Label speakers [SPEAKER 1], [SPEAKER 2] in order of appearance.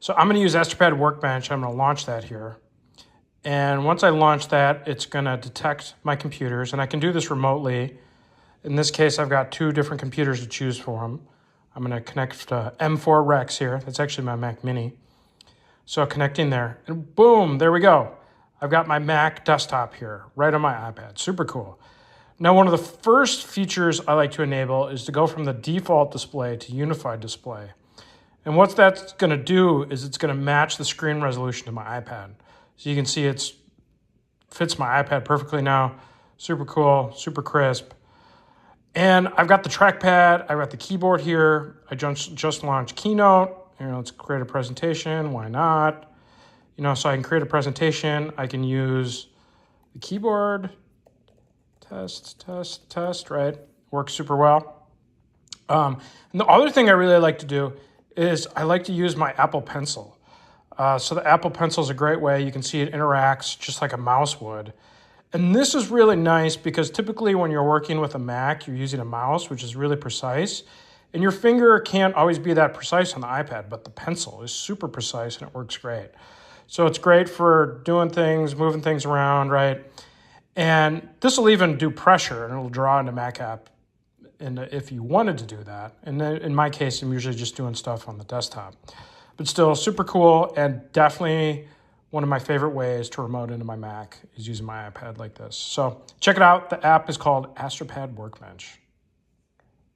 [SPEAKER 1] So I'm going to use Astropad Workbench. I'm going to launch that here. And once I launch that, it's going to detect my computers. And I can do this remotely. In this case, I've got 2 different computers to choose from. I'm going to connect M4 Rex here. That's actually my Mac Mini. So connecting there. And boom, there we go. I've got my Mac desktop here, right on my iPad. Super cool. Now, one of the first features I like to enable is to go from the default display to unified display. And what that's going to do is it's going to match the screen resolution to my iPad. So you can see it fits my iPad perfectly now. Super cool, super crisp. And I've got the trackpad, I've got the keyboard here. I just launched Keynote. Let's create a presentation, why not? So I can create a presentation. I can use the keyboard. Test, right? Works super well. And the other thing I really like to do is I like to use my Apple Pencil. So the Apple Pencil is a great way. You can see it interacts just like a mouse would. And this is really nice because typically when you're working with a Mac, you're using a mouse, which is really precise. And your finger can't always be that precise on the iPad, but the pencil is super precise and it works great. So it's great for doing things, moving things around, right? And this will even do pressure and it'll draw into Mac app and if you wanted to do that. And then in my case, I'm usually just doing stuff on the desktop. But still super cool and definitely one of my favorite ways to remote into my Mac is using my iPad like this. So check it out. The app is called Astropad Workbench.